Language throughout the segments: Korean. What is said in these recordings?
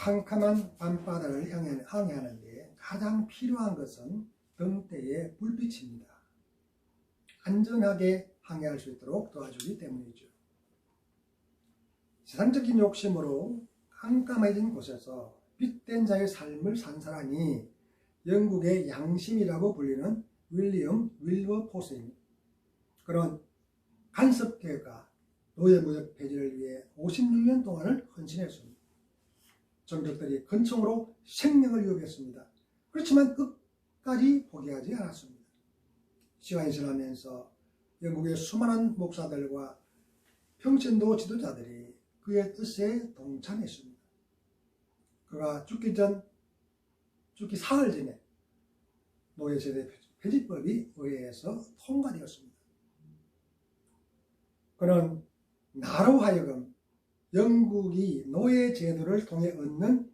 캄캄한 밤바다를 항해하는데 가장 필요한 것은 등대의 불빛입니다. 안전하게 항해할 수 있도록 도와주기 때문이죠. 세상적인 욕심으로 깜깜해진 곳에서 빛된 자의 삶을 산 사람이 영국의 양심이라고 불리는 윌리엄 윌버포스입니다. 그런 간섭계가 노예무역 폐지를 위해 56년 동안을 헌신했습니다. 정적들이 근총으로 생명을 위협했습니다. 그렇지만 끝까지 포기하지 않았습니다. 시간이 지나면서 영국의 수많은 목사들과 평신도 지도자들이 그의 뜻에 동참했습니다. 그가 죽기 사흘 전에 노예세대 폐지법이 의회에서 통과되었습니다. 그는 나로 하여금 영국이 노예 제도를 통해 얻는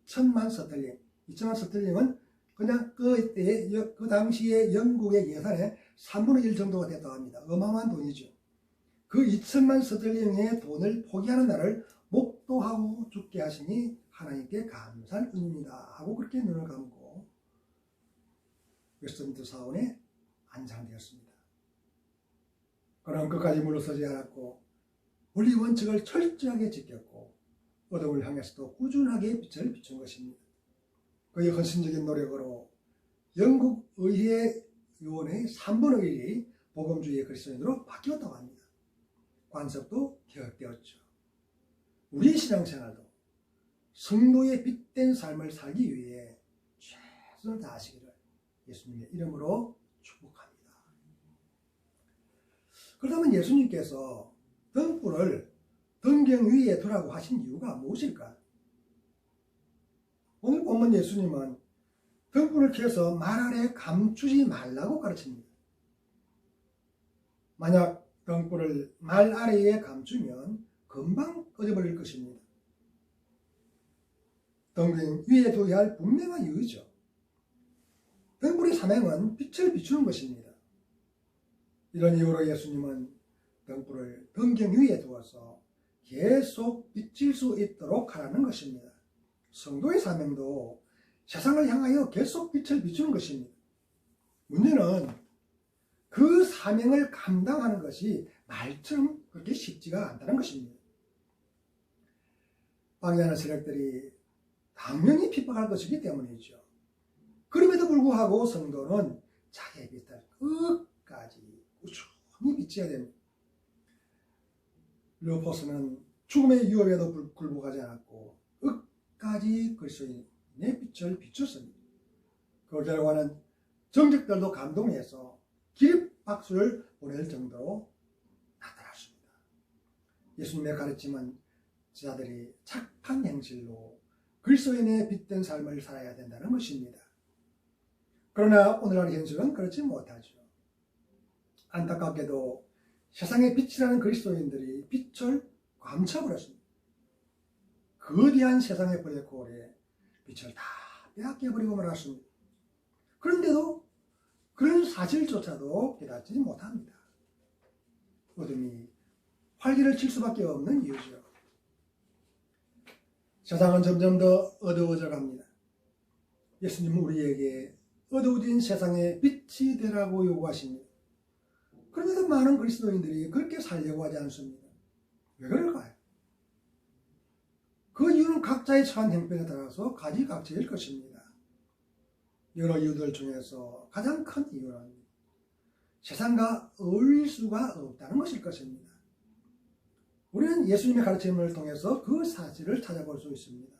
2천만 스털링은 그냥 그 당시에 영국의 예산의 3분의 1 정도가 됐다고 합니다. 어마어마한 돈이죠. 그 2천만 스털링의 돈을 포기하는 날을 목도하고 죽게 하시니 하나님께 감사할 뿐입니다 하고 그렇게 눈을 감고 웨스트민스터 사원에 안장되었습니다. 그는 끝까지 물러서지 않았고 원리 원칙을 철저하게 지켰고 어둠을 향해서도 꾸준하게 빛을 비춘 것입니다. 그의 헌신적인 노력으로 영국 의회 의원의 3분의 1이 복음주의 그리스도인으로 바뀌었다고 합니다. 관습도 개혁되었죠. 우리 신앙생활도 성도의 빛된 삶을 살기 위해 최선을 다하시기를 예수님의 이름으로 축복합니다. 그렇다면 예수님께서 등불을 등경 위에 두라고 하신 이유가 무엇일까? 오늘 본문 예수님은 등불을 켜서 말 아래 감추지 말라고 가르칩니다. 만약 등불을 말 아래에 감추면 금방 꺼져버릴 것입니다. 등경 위에 둬야 할 분명한 이유죠. 등불의 사명은 빛을 비추는 것입니다. 이런 이유로 예수님은 등불을 등경 위에 두어서 계속 비칠 수 있도록 하라는 것입니다. 성도의 사명도 세상을 향하여 계속 빛을 비추는 것입니다. 문제는 그 사명을 감당하는 것이 말처럼 그렇게 쉽지가 않다는 것입니다. 방해하는 세력들이 당연히 핍박할 것이기 때문이죠. 그럼에도 불구하고 성도는 자기의 빛을 끝까지 꾸준히 비춰야 됩니다. 윌버포스는 죽음의 유혹에도 굴복하지 않았고 끝까지 그리스도인의 빛을 비췄습니다. 그 결과는 정직들도 감동해서 기립박수를 보낼 정도로 나타났습니다. 예수님의 가르침은 제자들이 착한 행실로 그리스도인의 빛된 삶을 살아야 된다는 것입니다. 그러나 오늘날 현실은 그렇지 못하죠. 안타깝게도 세상의 빛이라는 그리스도인들이 빛을 감춰버렸습니다. 거대한 세상의 블랙홀에 빛을 다 빼앗겨버리고 말았습니다. 그런데도 그런 사실조차도 깨닫지 못합니다. 어둠이 활기를 칠 수밖에 없는 이유죠. 세상은 점점 더 어두워져 갑니다. 예수님은 우리에게 어두워진 세상에 빛이 되라고 요구하십니다. 그런데도 많은 그리스도인들이 그렇게 살려고 하지 않습니다. 왜 그럴까요? 그 이유는 각자의 처한 형편에 따라서 가지각색일 것입니다. 여러 이유들 중에서 가장 큰 이유는 세상과 어울릴 수가 없다는 것일 것입니다. 우리는 예수님의 가르침을 통해서 그 사실을 찾아볼 수 있습니다.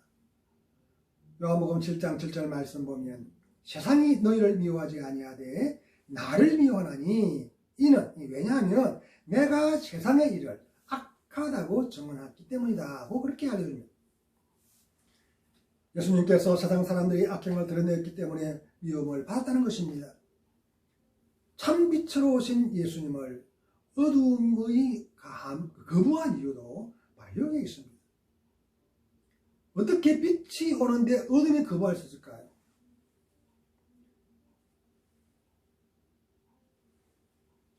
요한복음 7장 7절 말씀 보면 세상이 너희를 미워하지 아니하되 나를 미워하나니 이는 왜냐하면 내가 세상의 일을 악하다고 정언했기 때문이다 하고 그렇게 알려줍니다. 예수님께서 세상 사람들이 악행을 드러냈기 때문에 미움을 받았다는 것입니다. 참 빛으로 오신 예수님을 어둠의 거부한 이유도 바로 여기에 있습니다. 어떻게 빛이 오는데 어둠이 거부할 수 있을까요?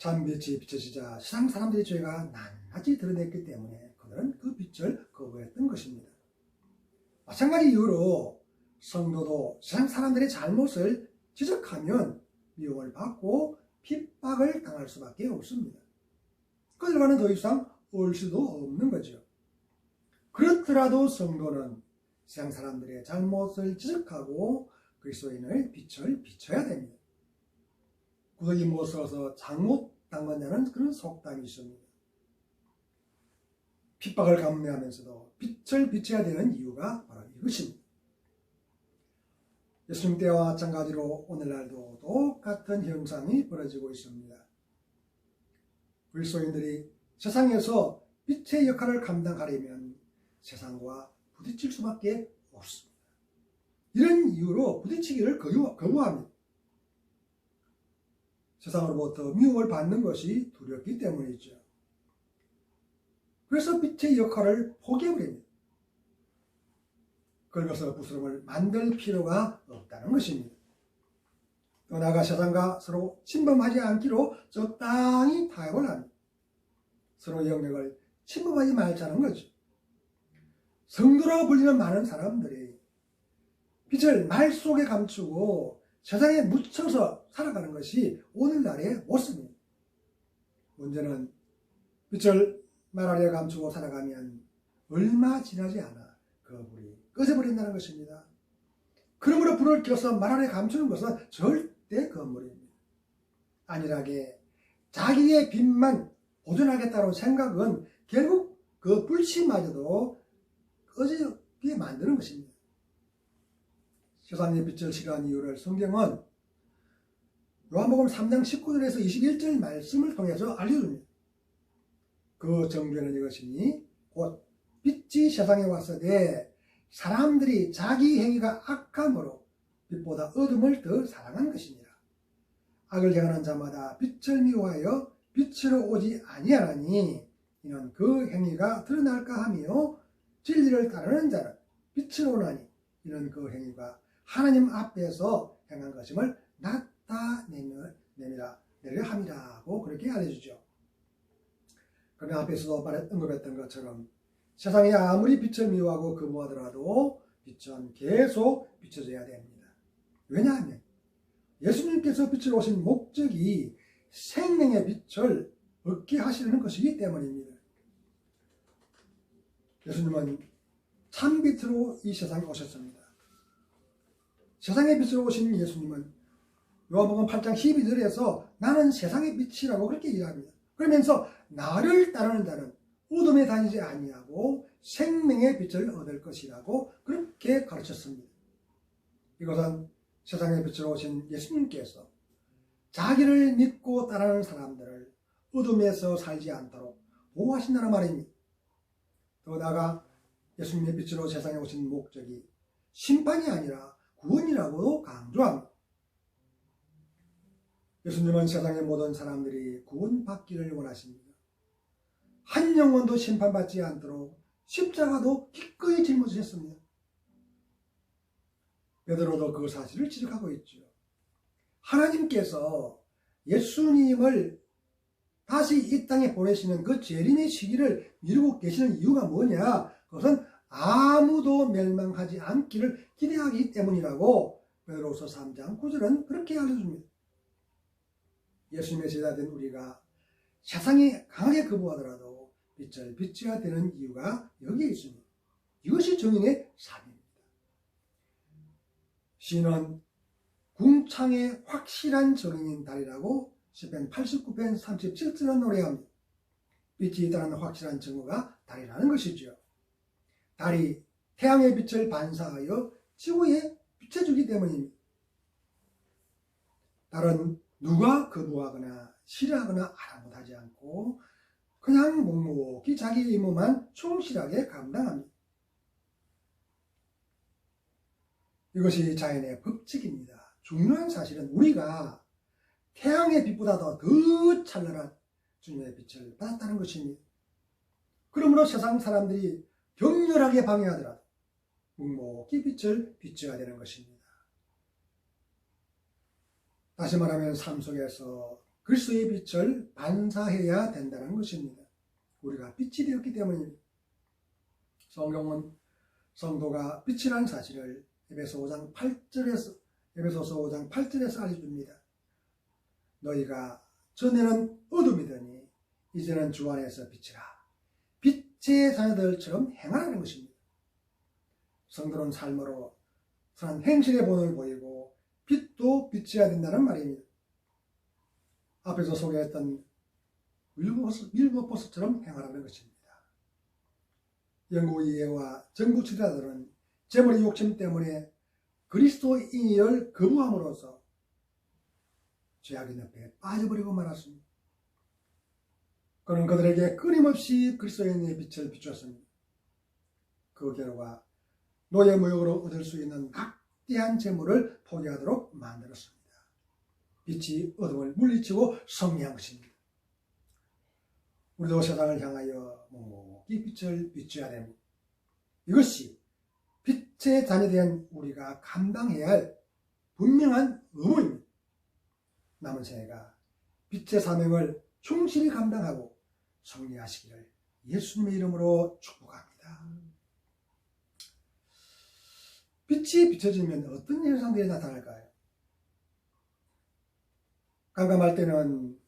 참 빛이 비춰지자 세상 사람들의 죄가 낱낱이 드러냈기 때문에 그들은 그 빛을 거부했던 것입니다. 마찬가지 이유로 성도도 세상 사람들의 잘못을 지적하면 미움을 받고 핍박을 당할 수밖에 없습니다. 그들과는 더 이상 어울 수도 없는 거죠. 그렇더라도 성도는 세상 사람들의 잘못을 지적하고 그리스도인의 빛을 비춰야 됩니다. 구더기 못 써서 잘못 당한 자는 그런 속담이 있습니다. 핍박을 감내하면서도 빛을 비춰야 되는 이유가 바로 이것입니다. 예수님 때와 마찬가지로 오늘날도 똑같은 현상이 벌어지고 있습니다. 그리스도인들이 세상에서 빛의 역할을 감당하려면 세상과 부딪힐 수밖에 없습니다. 이런 이유로 부딪히기를 거부합니다. 세상으로부터 미움을 받는 것이 두렵기 때문이죠. 그래서 빛의 역할을 포기해버립니다. 긁어서 부스럼을 만들 필요가 없다는 것입니다. 또 나아가 세상과 서로 침범하지 않기로 적당히 타협을 합니다. 서로 영역을 침범하지 말자는 거죠. 성도라고 불리는 많은 사람들이 빛을 말 속에 감추고 세상에 묻혀서 살아가는 것이 오늘날의 모습입니다. 문제는 빛을 말 아래에 감추고 살아가면 얼마 지나지 않아 그 불이 꺼져버린다는 것입니다. 그러므로 불을 켜서 말 아래에 감추는 것은 절대 건물입니다. 안일하게 자기의 빛만 보존하겠다는 생각은 결국 그 불씨마저도 꺼지게 만드는 것입니다. 세상의 빛을 싫어하는 이유를 성경은 요한복음 3장 19절에서 21절 말씀을 통해서 알려줍니다. 그 정죄는 이것이니 곧 빛이 세상에 왔으되 사람들이 자기 행위가 악함으로 빛보다 어둠을 더 사랑한 것이니라. 악을 행하는 자마다 빛을 미워하여 빛으로 오지 아니하나니 이는 그 행위가 드러날까 하며 진리를 따르는 자는 빛으로 오나니 이는 그 행위가 하나님 앞에서 행한 것임을 나타내려 함이라고 그렇게 알려주죠. 그러나 앞에서도 언급했던 것처럼 세상이 아무리 빛을 미워하고 거부하더라도 빛은 계속 비춰져야 됩니다. 왜냐하면 예수님께서 빛을 오신 목적이 생명의 빛을 얻게 하시려는 것이기 때문입니다. 예수님은 참빛으로 이 세상에 오셨습니다. 세상의 빛으로 오신 예수님은 요한복음 8장 12절에서 나는 세상의 빛이라고 그렇게 얘기합니다. 그러면서 나를 따르는 자는 어둠에 다니지 아니하고 생명의 빛을 얻을 것이라고 그렇게 가르쳤습니다. 이것은 세상의 빛으로 오신 예수님께서 자기를 믿고 따르는 사람들을 어둠에서 살지 않도록 보호하신다는 말입니다. 더 나아가 예수님의 빛으로 세상에 오신 목적이 심판이 아니라 구원이라고 강조합니다. 예수님은 세상의 모든 사람들이 구원받기를 원하십니다. 한 영혼도 심판받지 않도록 십자가도 기꺼이 짊어지셨습니다. 베드로도 그 사실을 지적하고 있죠. 하나님께서 예수님을 다시 이 땅에 보내시는 그 재림의 시기를 미루고 계시는 이유가 뭐냐? 그것은 아무도 멸망하지 않기를 기대하기 때문이라고 베드로후서 3장 9절은 그렇게 알려줍니다. 예수님의 제자된 우리가 세상이 강하게 거부하더라도 빛을 비춰야 되는 이유가 여기에 있습니다. 이것이 정인의 삶입니다. 시인은 궁창의 확실한 정인인 달이라고 시편 89편 37절은 노래합니다. 빛이 있다는 확실한 증거가 달이라는 것이죠. 달이 태양의 빛을 반사하여 지구에 비춰주기 때문입니다. 달은 누가 거부하거나 싫어하거나 아랑곳하지 않고 그냥 묵묵히 자기 임무만 충실하게 감당합니다. 이것이 자연의 법칙입니다. 중요한 사실은 우리가 태양의 빛보다도 더 찬란한 주님의 빛을 받았다는 것입니다. 그러므로 세상 사람들이 격렬하게 방해하더라도 묵묵히 빛을 비춰야 되는 것입니다. 다시 말하면 삶 속에서 그리스도의 빛을 반사해야 된다는 것입니다. 우리가 빛이 되었기 때문입니다. 성경은 성도가 빛이라는 사실을 에베소서 5장 8절에서 알려줍니다. 너희가 전에는 어둠이더니 이제는 주 안에서 빛이라. 빛의 자녀들처럼 행하라는 것입니다. 성도는 삶으로 선한 행실의 본을 보이고 빛도 비춰야 된다는 말입니다. 앞에서 소개했던 윌버포스처럼 행하라는 것입니다. 영국 이해와 정부 지도자들은 재물의 욕심 때문에 그리스도인을 거부함으로써 죄악의 늪에 빠져버리고 말았습니다. 그는 그들에게 끊임없이 그리스도인의 빛을 비추었습니다. 그 결과 노예무역으로 얻을 수 있는 막대한 재물을 포기하도록 만들었습니다. 빛이 어둠을 물리치고 승리한 것입니다. 우리도 세상을 향하여 묵묵히 빛을 비춰야 됩니다. 이것이 빛의 자녀된 우리가 감당해야 할 분명한 의무입니다. 남은 생애가 빛의 사명을 충실히 감당하고 승리하시기를 예수님의 이름으로 축복합니다. 빛이 비춰지면 어떤 현상들이 나타날까요? 깜깜할 때는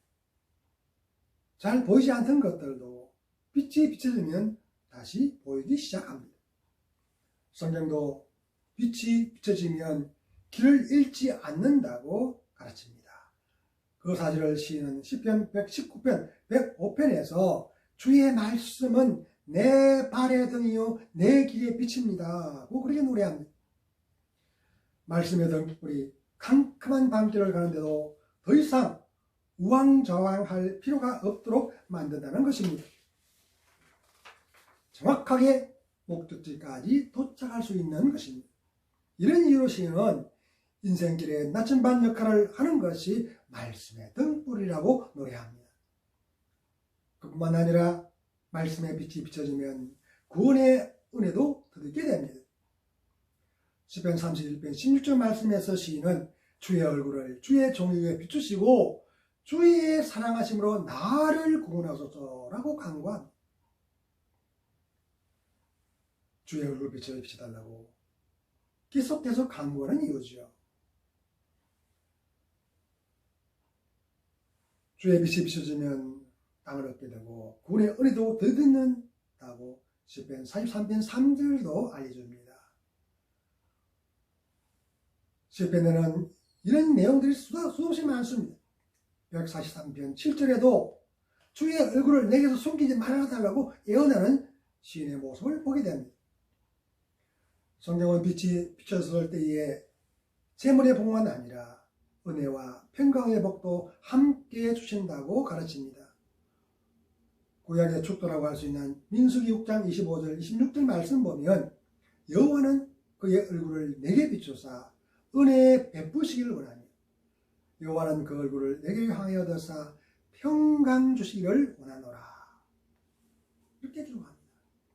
잘 보이지 않던 것들도 빛이 비춰지면 다시 보이기 시작합니다. 성경도 빛이 비춰지면 길을 잃지 않는다고 가르칩니다. 그 사실을 시인은 시편 119편 105편에서 주의 말씀은 내 발의 등이요 내 길의 빛입니다 고 그렇게 노래합니다. 말씀의 등불이 캄캄한 밤길을 가는데도 더 이상 우왕좌왕할 필요가 없도록 만든다는 것입니다. 정확하게 목적지까지 도착할 수 있는 것입니다. 이런 이유로 시인은 인생길의 나침반 역할을 하는 것이 말씀의 등불이라고 노래합니다. 그뿐만 아니라 말씀의 빛이 비춰지면 구원의 은혜도 더듬게 됩니다. 시편 31편 16절 말씀에서 시인은 주의 얼굴을 주의 종에게 비추시고 주의 사랑하심으로 나를 구원하소서라고 간구합니다. 주의 얼굴 빛을 비춰달라고 계속해서 간구하는 이유죠. 주의 빛이 비춰지면 땅을 얻게 되고 구원의 은혜도 더듬는다고 시편 43편 3절도 알려줍니다. 시편에는 이런 내용들이 수없이 많습니다. 143편 7절에도 주의 얼굴을 내게서 숨기지 말아달라고 예언하는 시인의 모습을 보게 됩니다. 성경은 빛이 비춰졌을 때에 재물의 복만 아니라 은혜와 평강의 복도 함께 주신다고 가르칩니다. 구약의 축도라고 할 수 있는 민수기 6장 25절 26절 말씀 보면 여호와는 그의 얼굴을 내게 비추사 은혜 베푸시기를 원하니 여호와는 그 얼굴을 내게 향하여 드사 평강 주시기를 원하노라. 이렇게 기록합니다.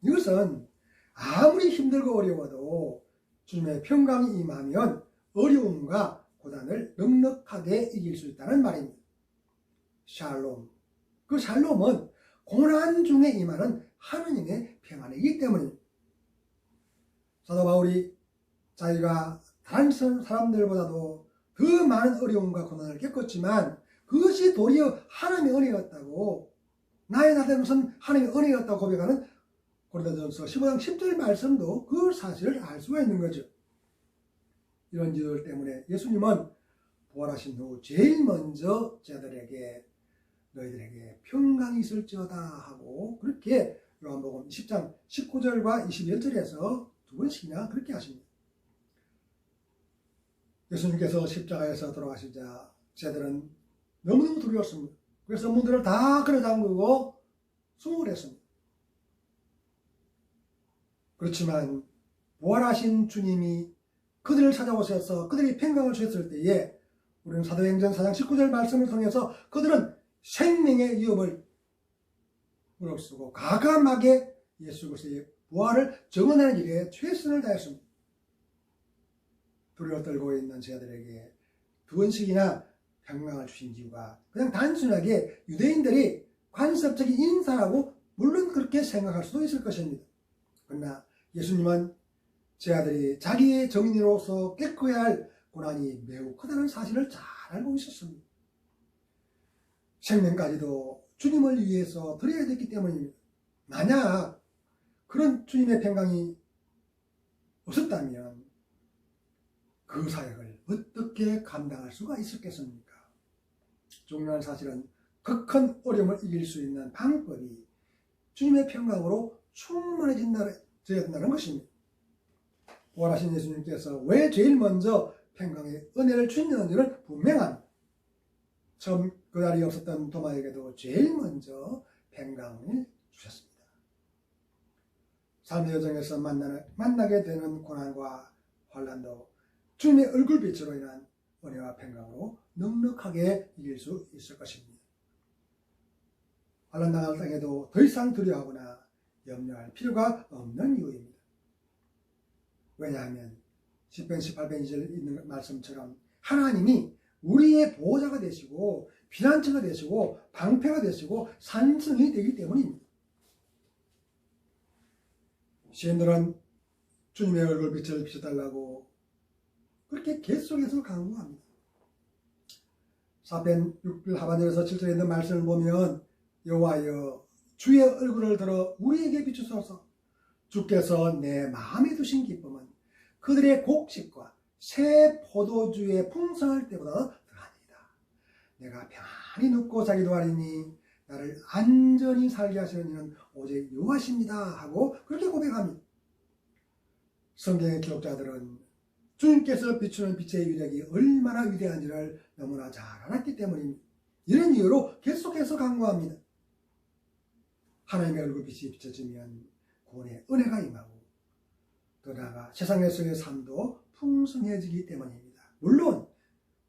이것은 아무리 힘들고 어려워도 주님의 평강이 임하면 어려움과 고난을 넉넉하게 이길 수 있다는 말입니다. 샬롬. 그 샬롬은 고난 중에 임하는 하느님의 평안이기 때문입니다. 사도 바울이 자기가 다른 사람들보다도 더 많은 어려움과 고난을 겪었지만 그것이 도리어 하나님의 은혜였다고, 나의 나된 것은 하나님의 은혜였다고 고백하는 고린도전서 15장 10절 말씀도 그 사실을 알 수가 있는 거죠. 이런 이유들 때문에 예수님은 부활하신 후 제일 먼저 제자들에게 너희들에게 평강이 있을지어다 하고 그렇게 요한복음 10장 19절과 21절에서 두 번씩이나 그렇게 하십니다. 예수님께서 십자가에서 돌아가시자 제자들은 너무너무 두려웠습니다. 그래서 문들을 다 걸어잠그고 수목을 했습니다. 그렇지만 부활하신 주님이 그들을 찾아오셔서 그들이 평강을 주셨을 때에 우리는 사도행전 4장 19절 말씀을 통해서 그들은 생명의 위협을 무릅쓰고 과감하게 예수 그리스도의 부활을 증언하는 일에 최선을 다했습니다. 두려워 떨고 있는 제자들에게 두 번씩이나 평강을 주신 이유가 그냥 단순하게 유대인들이 관습적인 인사라고 물론 그렇게 생각할 수도 있을 것입니다. 그러나 예수님은 제 아들이 자기의 정인으로서 깨끗해야 할 고난이 매우 크다는 사실을 잘 알고 있었습니다. 생명까지도 주님을 위해서 드려야 됐기 때문입니다. 만약 그런 주님의 평강이 없었다면 그 사역을 어떻게 감당할 수가 있었겠습니까? 중요한 사실은 그 큰 어려움을 이길 수 있는 방법이 주님의 평강으로 충만해져야 된다는 것입니다. 부활하신 예수님께서 왜 제일 먼저 평강의 은혜를 주셨는지는 분명합니다. 처음 그 자리에 없었던 도마에게도 제일 먼저 평강을 주셨습니다. 삶의 여정에서 만나게 되는 고난과 환난도 주님의 얼굴빛으로 인한 은혜와 평강으로 넉넉하게 이길 수 있을 것입니다. 환난 당할 땅에도 더 이상 두려워하거나 염려할 필요가 없는 이유입니다. 왜냐하면 10편 18편 2절 있는 말씀처럼 하나님이 우리의 보호자가 되시고 피난처가 되시고 방패가 되시고 산성이 되기 때문입니다. 시인들은 주님의 얼굴빛을 비춰달라고 그렇게 계속해서 강구합니다. 사편 6편 하반절에서 7절에 있는 말씀을 보면 여호와여 주의 얼굴을 들어 우리에게 비추소서. 주께서 내 마음에 두신 기쁨은 그들의 곡식과 새 포도주의 풍성할 때보다 더하니이다. 내가 편안히 눕고 자기도 하리니 나를 안전히 살게 하시는 이는 오직 여호와십니다 하고 그렇게 고백합니다. 성경의 기록자들은 주님께서 비추는 빛의 위력이 얼마나 위대한지를 너무나 잘 알았기 때문입니다. 이런 이유로 계속해서 강구합니다. 하나님의 얼굴빛이 비춰지면 구원의 은혜가 임하고 더 나아가 세상에서의 삶도 풍성해지기 때문입니다. 물론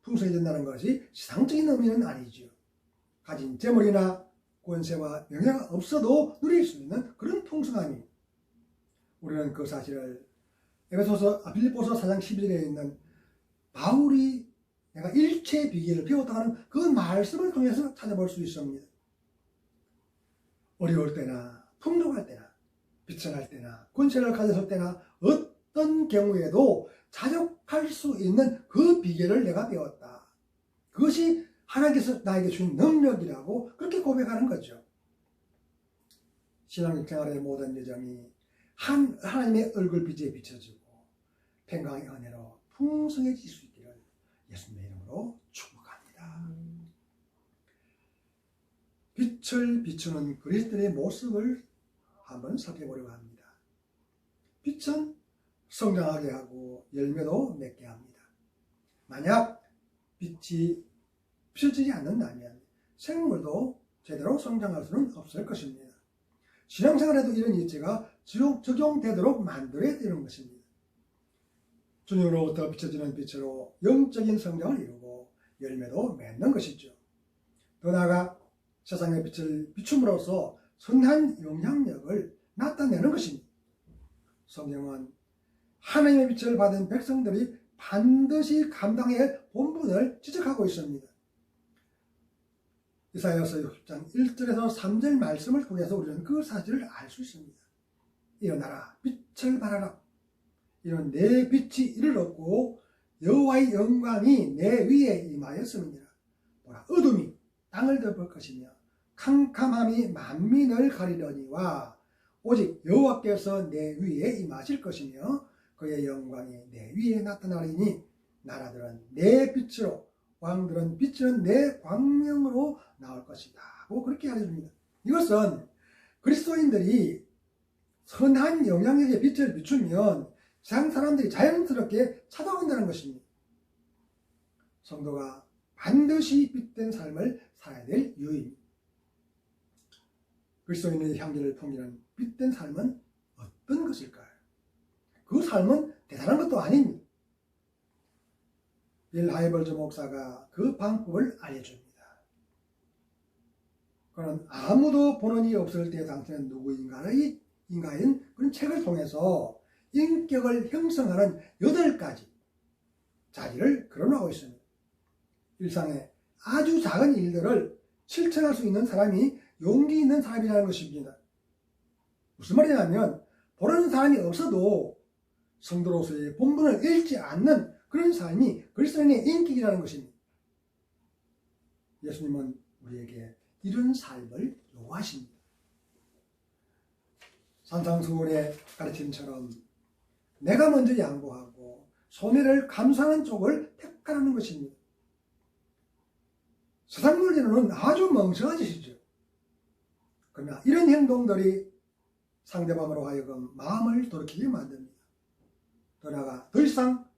풍성해진다는 것이 세상적인 의미는 아니죠. 가진 재물이나 권세와 명예가 없어도 누릴 수 있는 그런 풍성함입니다. 우리는 그 사실을 빌립보서 4장 11절에 있는 바울이 내가 일체의 비결을 배웠다 하는 그 말씀을 통해서 찾아볼 수 있습니다. 어려울 때나 풍족할 때나 비천할 때나 권세를 가졌을 때나 어떤 경우에도 자족할 수 있는 그 비결을 내가 배웠다. 그것이 하나님께서 나에게 주신 능력이라고 그렇게 고백하는 거죠. 신앙생활의 모든 여정이 하나님의 얼굴빛에 비춰지고 평강의 은혜로 풍성해질 수 있기를 예수님의 이름으로 축복합니다. 빛을 비추는 그리스도의 모습을 한번 살펴보려고 합니다. 빛은 성장하게 하고 열매도 맺게 합니다. 만약 빛이 비춰지지 않는다면 생물도 제대로 성장할 수는 없을 것입니다. 신앙생활에도 이런 이치가 적용되도록 만들어야 되는 것입니다. 주님으로부터 비춰지는 빛으로 영적인 성장을 이루고 열매도 맺는 것이죠. 더 나아가 세상의 빛을 비춤으로써 선한 영향력을 나타내는 것입니다. 성경은 하나님의 빛을 받은 백성들이 반드시 감당해야 할 본분을 지적하고 있습니다. 이사야서 60장 1절에서 3절 말씀을 통해서 우리는 그 사실을 알 수 있습니다. 일어나라 빛을 발하라. 이는 내 빛이 이를 얻고 여호와의 영광이 내 위에 임하였음이니라. 보라 어둠이 땅을 덮을 것이며 캄캄함이 만민을 가리려니와 오직 여호와께서 내 위에 임하실 것이며 그의 영광이 내 위에 나타나리니 나라들은 내 빛으로 왕들은 비치는 내 광명으로 나올 것이다 하고 그렇게 알려줍니다. 이것은 그리스도인들이 선한 영향력의 빛을 비추면 세상 사람들이 자연스럽게 찾아온다는 것입니다. 성도가 반드시 빛된 삶을 살아야 될 이유입니다. 그리스도인의 향기를 풍기는 빛된 삶은 어떤 것일까요? 그 삶은 대단한 것도 아닙니다. 빌 하이벌즈 목사가 그 방법을 알려줍니다. 그는 아무도 본원이 없을 때 당신은 누구인가인 그런 책을 통해서 인격을 형성하는 8가지 자리를 거론하고 있습니다. 일상의 아주 작은 일들을 실천할 수 있는 사람이 용기 있는 사람이라는 것입니다. 무슨 말이냐면 보는 사람이 없어도 성도로서의 본분을 잃지 않는 그런 삶이 그리스도인의 인격이라는 것입니다. 예수님은 우리에게 이런 삶을 요구하십니다. 산상수훈의 가르침처럼 내가 먼저 양보하고 손해를 감수하는 쪽을 택하라는 것입니다. 세상 논리는 아주 멍청한 짓이죠. 그러나 이런 행동들이 상대방으로 하여금 마음을 돌이키게 만듭니다. 더 나아가 더 이상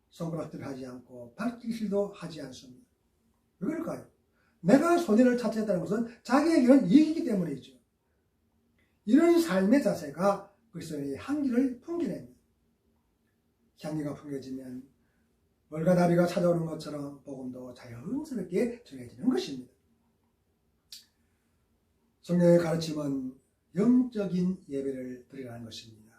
손가락질을 하지 않고 발길질도 하지 않습니다. 왜 그럴까요? 내가 손해를 차지했다는 것은 자기에게는 이익이기 때문이죠. 이런 삶의 자세가 그리스도의 향기를 풍겨냅니다. 향기가 풍겨지면 월과 나비가 찾아오는 것처럼 복음도 자연스럽게 전해지는 것입니다. 성경의 가르침은 영적인 예배를 드리라는 것입니다.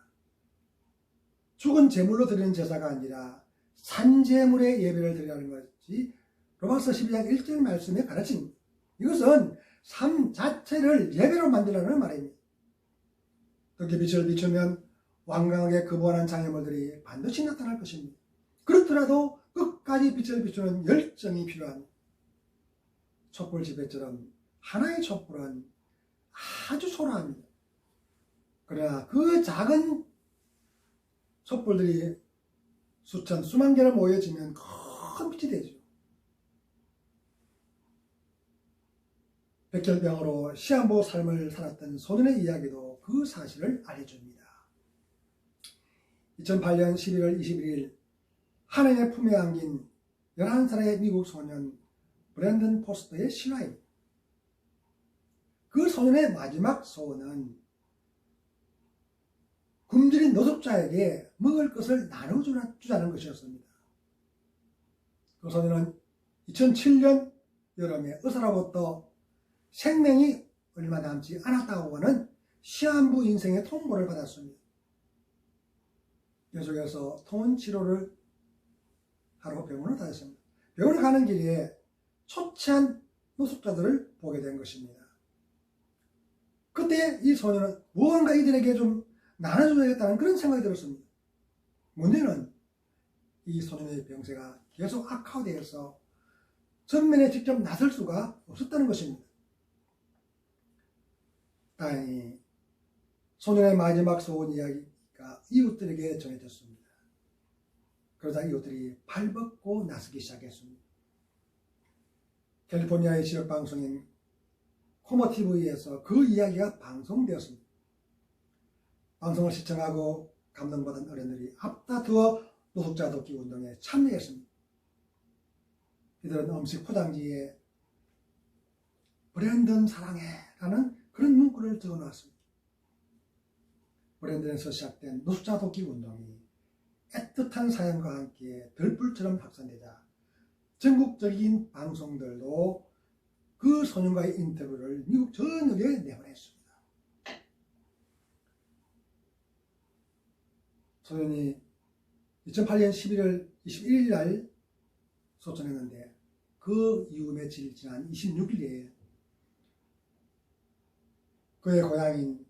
죽은 제물로 드리는 제사가 아니라 산제물의 예배를 드리라는 것이 로마서 12장 1절 말씀의 가르침입니다. 이것은 삶 자체를 예배로 만들라는 말입니다. 그렇게 빛을 비추면 완강하게 거부하는 장애물들이 반드시 나타날 것입니다. 그렇더라도 끝까지 빛을 비추는 열정이 필요합니다. 촛불 집회처럼 하나의 촛불은 아주 소라합니다. 그러나 그 작은 촛불들이 수천, 수만 개를 모여지면 큰 빛이 되죠. 백혈병으로 시한부 삶을 살았던 소년의 이야기도 그 사실을 알려줍니다. 2008년 11월 21일 하나님의 품에 안긴 11살의 미국 소년 브랜든 포스터의 신화입니다. 그 소년의 마지막 소원은 굶주린 노숙자에게 먹을 것을 나눠주자는 것이었습니다. 그 소년은 2007년 여름에 의사로부터 생명이 얼마 남지 않았다고 하는 시한부 인생의 통보를 받았습니다. 계속해서 통원 치료를 하러 병원을 다녔습니다. 병원을 가는 길에 초췌한 노숙자들을 보게 된 것입니다. 그때 이 소년은 무언가 이들에게 좀 나눠줘야겠다는 그런 생각이 들었습니다. 문제는 이 소년의 병세가 계속 악화되어서 전면에 직접 나설 수가 없었다는 것입니다. 다행히 소년의 마지막 소원 이야기가 이웃들에게 전해졌습니다. 그러자 이웃들이 발벗고 나서기 시작했습니다. 캘리포니아의 지역 방송인 코모TV에서 그 이야기가 방송되었습니다. 방송을 시청하고 감동받은 어른들이 앞다투어 노숙자 돕기 운동에 참여했습니다. 이들은 음식 포장지에 브랜든 사랑해 라는 그런 문구를 적어 놓았습니다. 브랜든에서 시작된 노숙자 돕기 운동이 애틋한 사연과 함께 들불처럼 확산되자 전국적인 방송들도 그 소년과의 인터뷰를 미국 전역에 내보냈습니다. 소년이 2008년 11월 21일 날 소천했는데 그 이후 며칠 지난 26일에 그의 고향인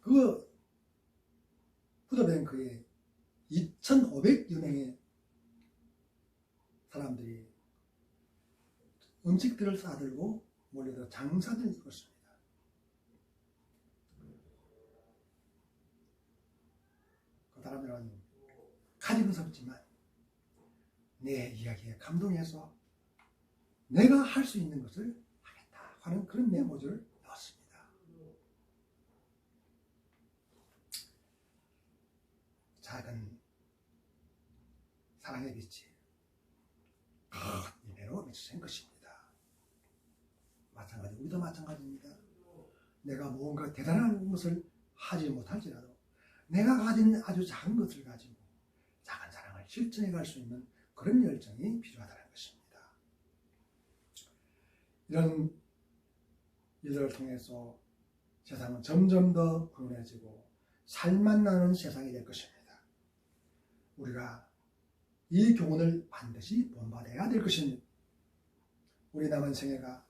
그 푸드뱅크에 2,500여 명의 사람들이 음식들을 싸들고 몰려들어 장사를 이뤘습니다. 그 사람들은 가진 것은 없지만 내 이야기에 감동해서 내가 할 수 있는 것을 하겠다 하는 그런 메모지를 넣었습니다. 작은 사랑의 빛이 큰 임해로 맺힌 것입니다. 마찬가지, 우리도 마찬가지입니다. 내가 무언가 대단한 것을 하지 못할지라도 내가 가진 아주 작은 것을 가지고 작은 사랑을 실천해 갈 수 있는 그런 열정이 필요하다는 것입니다. 이런 일들을 통해서 세상은 점점 더 훈훈해지고 살만 나는 세상이 될 것입니다. 우리가 이 교훈을 반드시 본받아야 될 것입니다. 우리 남은 생애가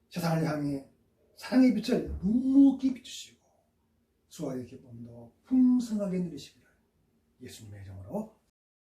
세상을 향해 사랑의 빛을 묵묵히 비추시고 수월의 기쁨도 풍성하게 누리시기를 예수님의 이름으로